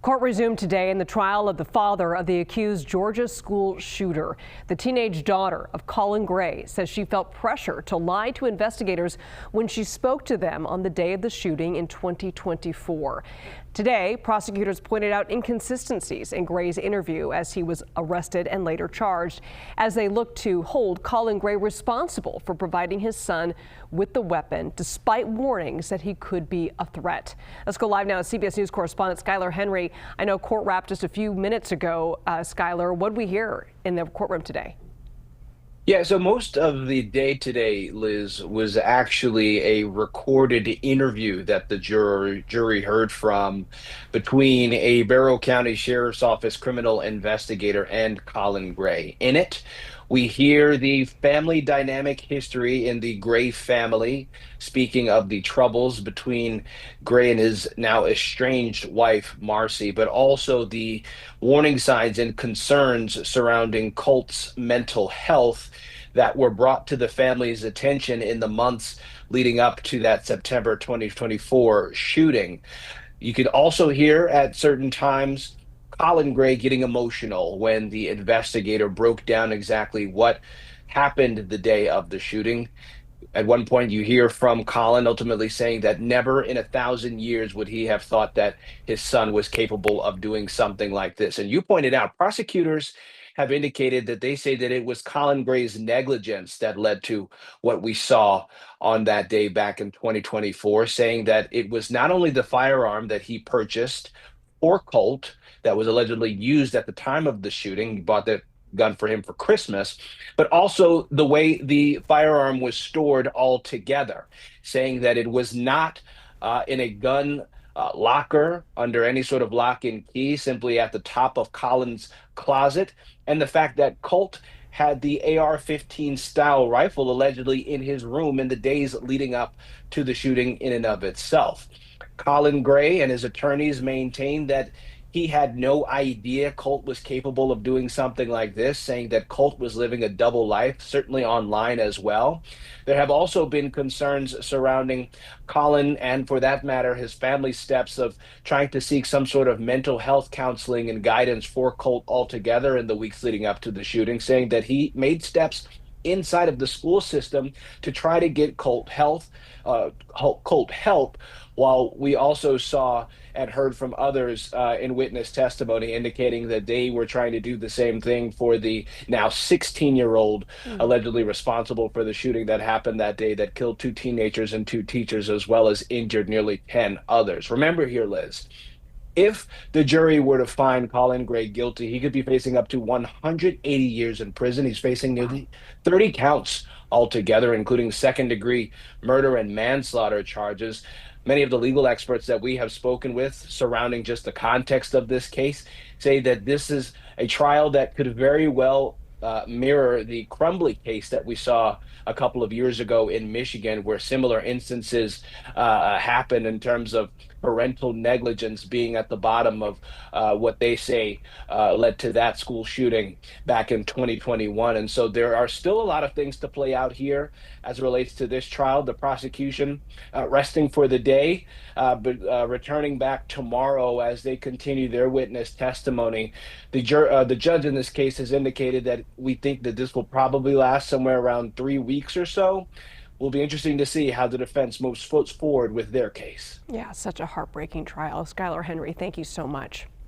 Court resumed today in the trial of the father of the accused Georgia school shooter. The teenage daughter of Colin Gray says she felt pressure to lie to investigators when she spoke to them on the day of the shooting in 2024. Today, prosecutors pointed out inconsistencies in Gray's interview as he was arrested and later charged, as they looked to hold Colin Gray responsible for providing his son with the weapon, despite warnings that he could be a threat. Let's go live now to CBS News correspondent Skyler Henry. I know court wrapped just a few minutes ago. Skyler, what did we hear in the courtroom today? Yeah, so most of the day today, Liz, was actually a recorded interview that the jury heard from between a Barrow County Sheriff's Office criminal investigator and Colin Gray. In it, we hear the family dynamic history in the Gray family, speaking of the troubles between Gray and his now estranged wife, Marcy, but also the warning signs and concerns surrounding Colt's mental health that were brought to the family's attention in the months leading up to that September 2024 shooting. You could also hear at certain times Colin Gray getting emotional when the investigator broke down exactly what happened the day of the shooting. At one point, you hear from Colin ultimately saying that never in 1,000 years would he have thought that his son was capable of doing something like this. And you pointed out, prosecutors have indicated that they say that it was Colin Gray's negligence that led to what we saw on that day back in 2024, saying that it was not only the firearm that he purchased for Colt that was allegedly used at the time of the shooting. He bought that gun for him for Christmas, but also the way the firearm was stored altogether, saying that it was not in a gun locker under any sort of lock and key, simply at the top of Colin's closet, and the fact that Colt had the AR-15 style rifle allegedly in his room in the days leading up to the shooting in and of itself. Colin Gray and his attorneys maintained that he had no idea Colt was capable of doing something like this, saying that Colt was living a double life, certainly online as well. There have also been concerns surrounding Colin and, for that matter, his family's steps of trying to seek some sort of mental health counseling and guidance for Colt altogether in the weeks leading up to the shooting, saying that he made steps inside of the school system to try to get Colt help, while we also saw and heard from others in witness testimony indicating that they were trying to do the same thing for the now 16-year-old allegedly responsible for the shooting that happened that day that killed 2 teenagers and 2 teachers, as well as injured nearly 10 others. Remember here, Liz, if the jury were to find Colin Gray guilty, he could be facing up to 180 years in prison. He's facing nearly 30 counts altogether, including second-degree murder and manslaughter charges. Many of the legal experts that we have spoken with surrounding just the context of this case say that this is a trial that could very well mirror the Crumbly case that we saw a couple of years ago in Michigan, where similar instances happened in terms of parental negligence being at the bottom of what they say led to that school shooting back in 2021. And so there are still a lot of things to play out here as it relates to this trial. The prosecution resting for the day, but returning back tomorrow as they continue their witness testimony. The judge in this case has indicated that we think that this will probably last somewhere around 3 weeks or so. Will be interesting to see how the defense moves forward with their case. Yeah, such a heartbreaking trial. Skyler Henry, thank you so much.